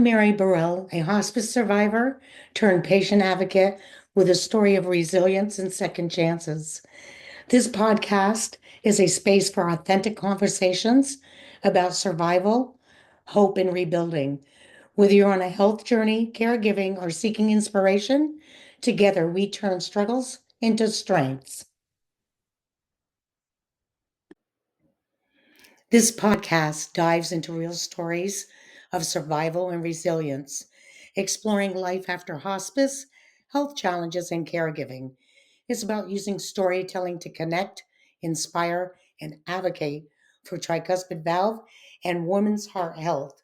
I'm Mary Burrell, a hospice survivor turned patient advocate with a story of resilience and second chances. This podcast is a space for authentic conversations about survival, hope, and rebuilding. Whether you're on a health journey, caregiving, or seeking inspiration, together we turn struggles into strengths. This podcast dives into real stories of survival and resilience, exploring life after hospice, health challenges, and caregiving. It's about using storytelling to connect, inspire, and advocate for tricuspid valve and women's heart health.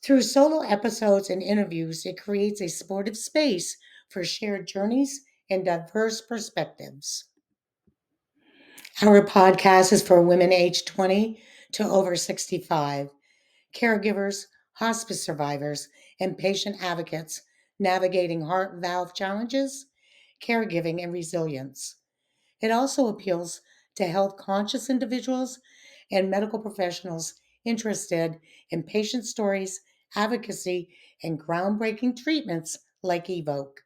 Through solo episodes and interviews, it creates a supportive space for shared journeys and diverse perspectives. Our podcast is for women aged 20 to over 65, caregivers, hospice survivors, and patient advocates navigating heart valve challenges, caregiving, and resilience. It also appeals to health conscious individuals and medical professionals interested in patient stories, advocacy, and groundbreaking treatments like Evoke.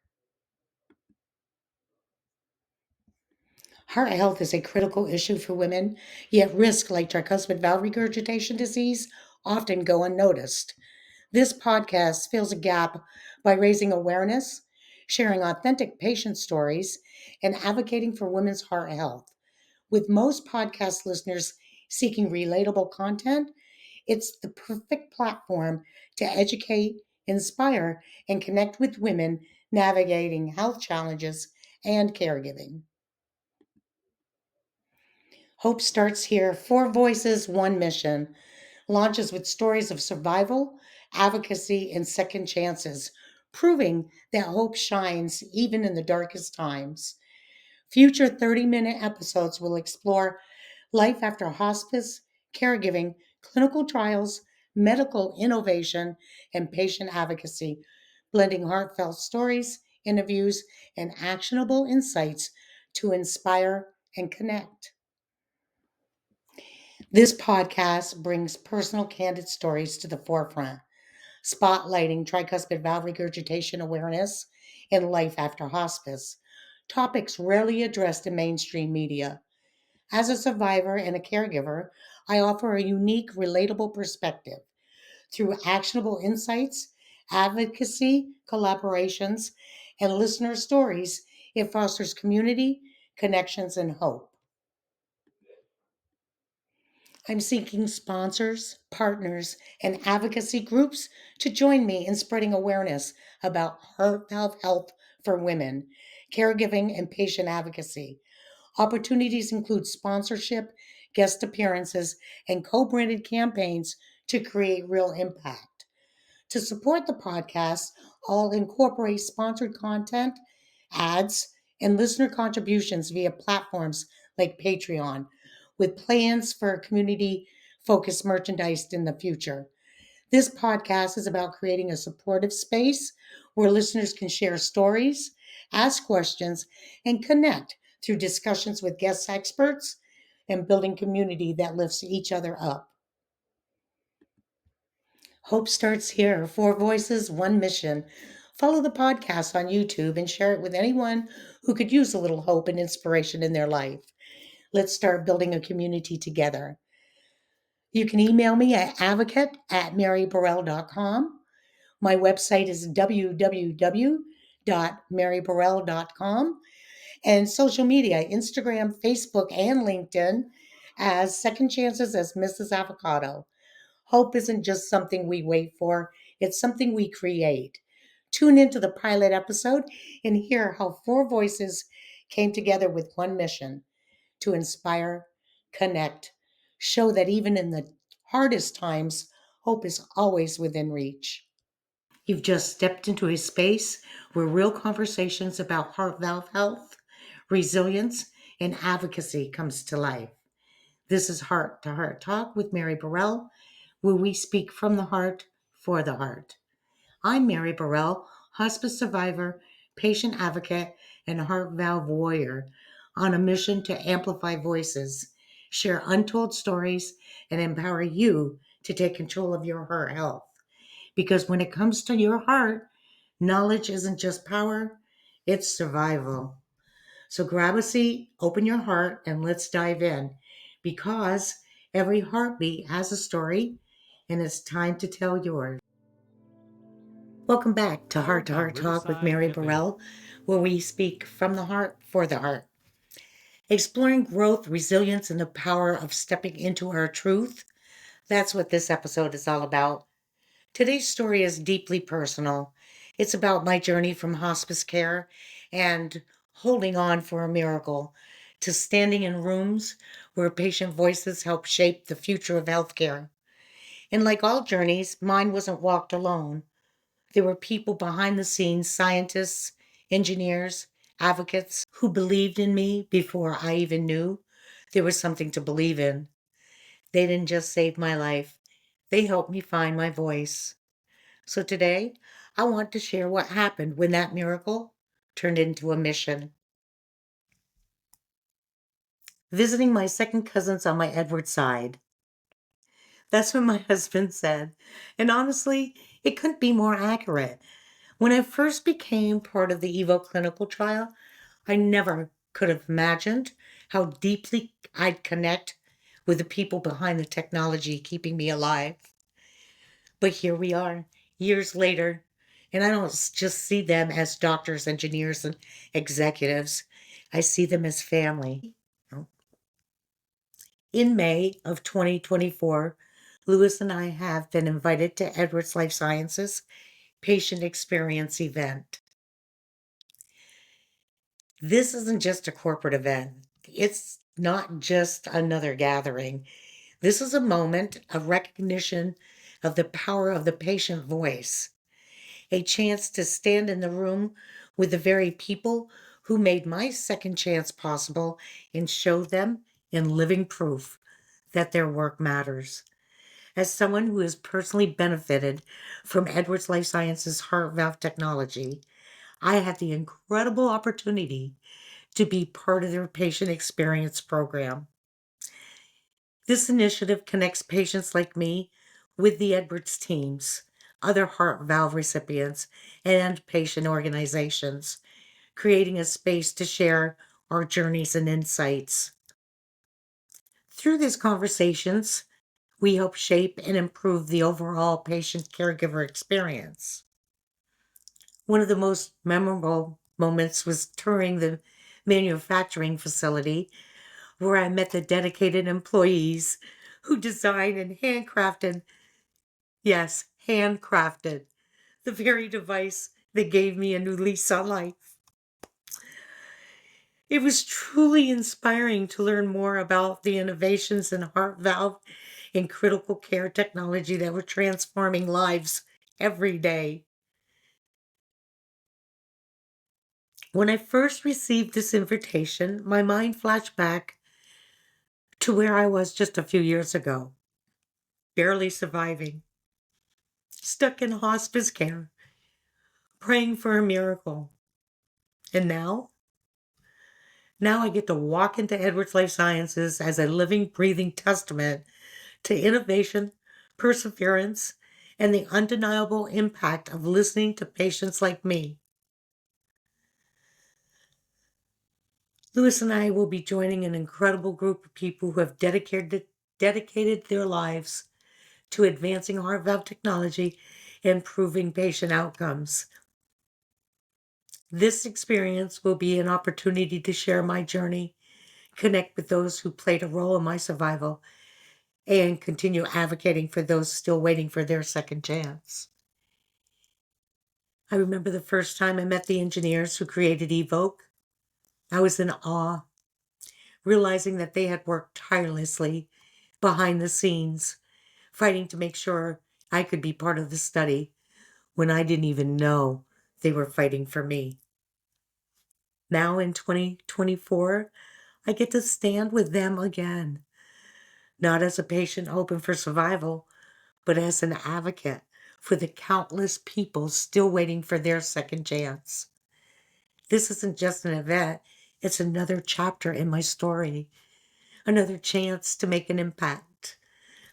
Heart health is a critical issue for women, yet risks like tricuspid valve regurgitation disease often go unnoticed. This podcast fills a gap by raising awareness, sharing authentic patient stories, and advocating for women's heart health. With most podcast listeners seeking relatable content, it's the perfect platform to educate, inspire, and connect with women navigating health challenges and caregiving. Hope starts here. Four voices, one mission. Launches with stories of survival, advocacy, and second chances, proving that hope shines even in the darkest times. Future 30-minute episodes will explore life after hospice, caregiving, clinical trials, medical innovation, and patient advocacy, blending heartfelt stories, interviews, and actionable insights to inspire and connect. This podcast brings personal, candid stories to the forefront, spotlighting tricuspid valve regurgitation awareness and life after hospice, topics rarely addressed in mainstream media. As a survivor and a caregiver, I offer a unique, relatable perspective. Through actionable insights, advocacy, collaborations, and listener stories, it fosters community, connections, and hope. I'm seeking sponsors, partners, and advocacy groups to join me in spreading awareness about heart valve health for women, caregiving, and patient advocacy. Opportunities include sponsorship, guest appearances, and co branded campaigns to create real impact. To support the podcast, I'll incorporate sponsored content, ads, and listener contributions via platforms like Patreon, with plans for community focused merchandise in the future. This podcast is about creating a supportive space where listeners can share stories, ask questions, and connect through discussions with guest experts and building community that lifts each other up. Hope starts here. Four voices, one mission. Follow the podcast on YouTube and share it with anyone who could use a little hope and inspiration in their life. Let's start building a community together. You can email me at advocate@maryburrell.com. My website is www.maryburrell.com. And social media, Instagram, Facebook, and LinkedIn as Second Chances as Mrs. Avocado. Hope isn't just something we wait for, it's something we create. Tune into the pilot episode and hear how four voices came together with one mission to inspire, connect, show that even in the hardest times, hope is always within reach. You've just stepped into a space where real conversations about heart valve health, resilience, and advocacy comes to life. This is Heart to Heart Talk with Mary Burrell, where we speak from the heart for the heart. I'm Mary Burrell, hospice survivor, patient advocate, and heart valve warrior on a mission to amplify voices, share untold stories, and empower you to take control of your heart health. Because when it comes to your heart, knowledge isn't just power, it's survival. So grab a seat, open your heart, and let's dive in. Because every heartbeat has a story, and it's time to tell yours. Welcome back to Heart Talk with Mary Burrell, where we speak from the heart for the heart. Exploring growth, resilience, and the power of stepping into our truth. That's what this episode is all about. Today's story is deeply personal. It's about my journey from hospice care and holding on for a miracle to standing in rooms where patient voices help shape the future of healthcare. And like all journeys, mine wasn't walked alone. There were people behind the scenes, scientists, engineers, advocates who believed in me before I even knew there was something to believe in. They didn't just save my life, they helped me find my voice. So today, I want to share what happened when that miracle turned into a mission. Visiting my second cousins on my Edward side. That's what my husband said. And honestly, it couldn't be more accurate. When I first became part of the Evo clinical trial, I never could have imagined how deeply I'd connect with the people behind the technology keeping me alive. But here we are, years later, and I don't just see them as doctors, engineers, and executives. I see them as family. In May of 2024, Lewis and I have been invited to Edwards Life Sciences Patient Experience event. This isn't just a corporate event. It's not just another gathering. This is a moment of recognition of the power of the patient voice, a chance to stand in the room with the very people who made my second chance possible and show them in living proof that their work matters. As someone who has personally benefited from Edwards Life Sciences heart valve technology, I had the incredible opportunity to be part of their patient experience program. This initiative connects patients like me with the Edwards teams, other heart valve recipients, and patient organizations, creating a space to share our journeys and insights. Through these conversations, we hope shape and improve the overall patient caregiver experience. One of the most memorable moments was touring the manufacturing facility where I met the dedicated employees who designed and handcrafted, yes, handcrafted, the very device that gave me a new lease on life. It was truly inspiring to learn more about the innovations in heart valve and critical care technology that were transforming lives every day. When I first received this invitation, my mind flashed back to where I was just a few years ago, barely surviving, stuck in hospice care, praying for a miracle. And now I get to walk into Edwards Life Sciences as a living, breathing testament to innovation, perseverance, and the undeniable impact of listening to patients like me. Lewis and I will be joining an incredible group of people who have dedicated their lives to advancing heart valve technology and improving patient outcomes. This experience will be an opportunity to share my journey, connect with those who played a role in my survival, and continue advocating for those still waiting for their second chance. I remember the first time I met the engineers who created Evoke. I was in awe, realizing that they had worked tirelessly behind the scenes, fighting to make sure I could be part of the study when I didn't even know they were fighting for me. Now in 2024, I get to stand with them again, not as a patient hoping for survival, but as an advocate for the countless people still waiting for their second chance. This isn't just an event, it's another chapter in my story, another chance to make an impact,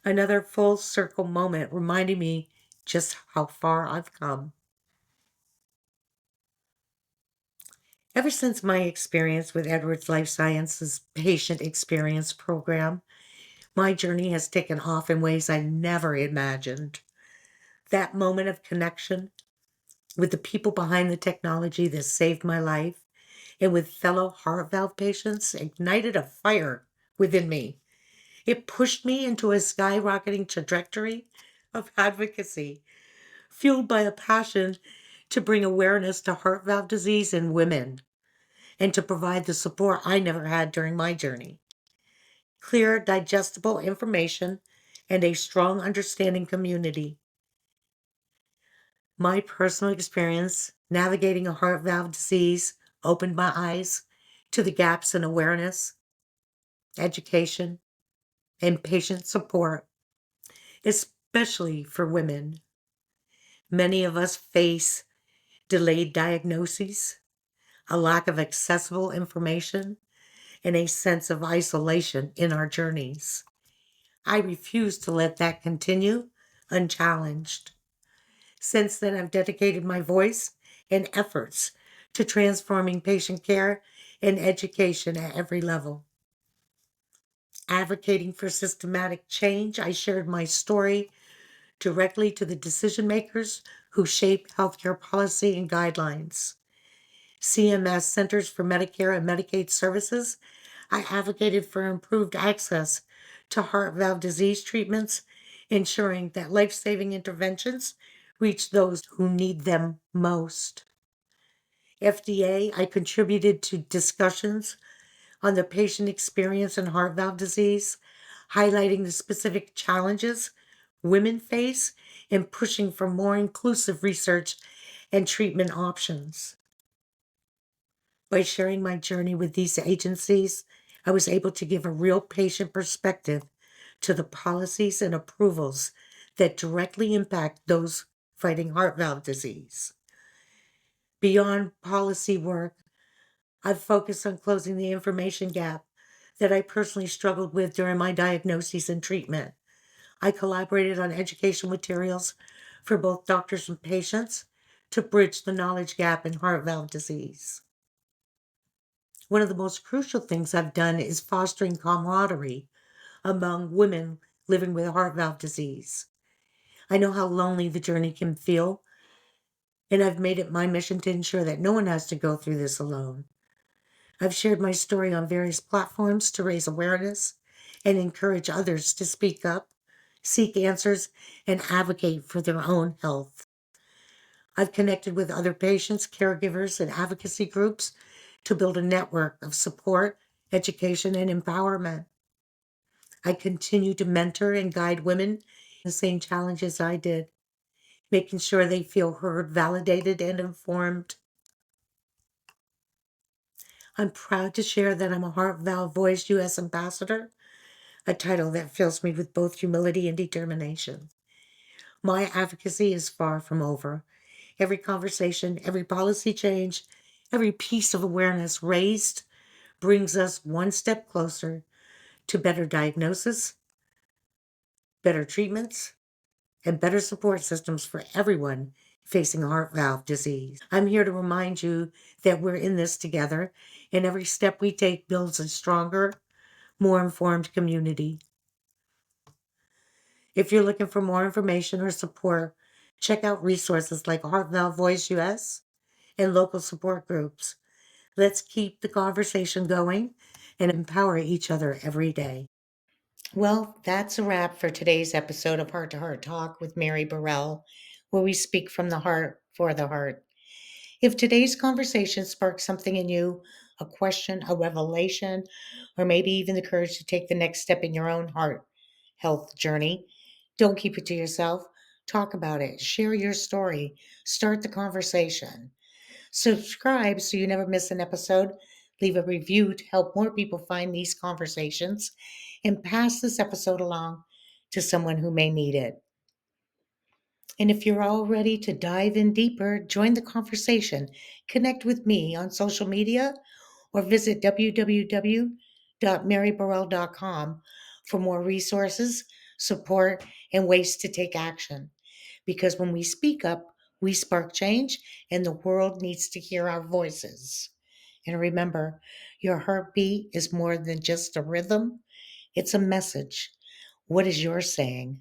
another full circle moment reminding me just how far I've come. Ever since my experience with Edwards Life Sciences Patient Experience Program, my journey has taken off in ways I never imagined. That moment of connection with the people behind the technology that saved my life and with fellow heart valve patients ignited a fire within me. It pushed me into a skyrocketing trajectory of advocacy, fueled by a passion to bring awareness to heart valve disease in women and to provide the support I never had during my journey. Clear, digestible information and a strong understanding community. My personal experience navigating a heart valve disease opened my eyes to the gaps in awareness, education, and patient support, especially for women. Many of us face delayed diagnoses, a lack of accessible information, and a sense of isolation in our journeys. I refuse to let that continue unchallenged. Since then, I've dedicated my voice and efforts to transforming patient care and education at every level. Advocating for systematic change, I shared my story directly to the decision makers who shape healthcare policy and guidelines. CMS Centers for Medicare and Medicaid Services, I advocated for improved access to heart valve disease treatments, ensuring that life saving interventions reach those who need them most. FDA, I contributed to discussions on the patient experience in heart valve disease, highlighting the specific challenges women face in pushing for more inclusive research and treatment options. By sharing my journey with these agencies, I was able to give a real patient perspective to the policies and approvals that directly impact those fighting heart valve disease. Beyond policy work, I've focused on closing the information gap that I personally struggled with during my diagnosis and treatment. I collaborated on education materials for both doctors and patients to bridge the knowledge gap in heart valve disease. One of the most crucial things I've done is fostering camaraderie among women living with heart valve disease. I know how lonely the journey can feel, and I've made it my mission to ensure that no one has to go through this alone. I've shared my story on various platforms to raise awareness and encourage others to speak up, seek answers, and advocate for their own health. I've connected with other patients, caregivers, and advocacy groups to build a network of support, education, and empowerment. I continue to mentor and guide women the same challenges I did, making sure they feel heard, validated, and informed. I'm proud to share that I'm a Heart Valve Voice U.S. Ambassador, a title that fills me with both humility and determination. My advocacy is far from over. Every conversation, every policy change, every piece of awareness raised brings us one step closer to better diagnosis, better treatments, and better support systems for everyone facing heart valve disease. I'm here to remind you that we're in this together, and every step we take builds a stronger, more informed community. If you're looking for more information or support, check out resources like Heart Valve Voice US and local support groups. Let's keep the conversation going and empower each other every day. Well, that's a wrap for today's episode of Heart to Heart Talk with Mary Burrell, where we speak from the heart for the heart. If today's conversation sparked something in you, a question, a revelation, or maybe even the courage to take the next step in your own heart health journey, don't keep it to yourself. Talk about it. Share your story. Start the conversation. Subscribe so you never miss an episode. Leave a review to help more people find these conversations and pass this episode along to someone who may need it. And if you're all ready to dive in deeper, join the conversation. Connect with me on social media or visit www.maryburrell.com for more resources, support, and ways to take action. because when we speak up, we spark change, and the world needs to hear our voices. And remember, your heartbeat is more than just a rhythm, it's a message. What is yours saying?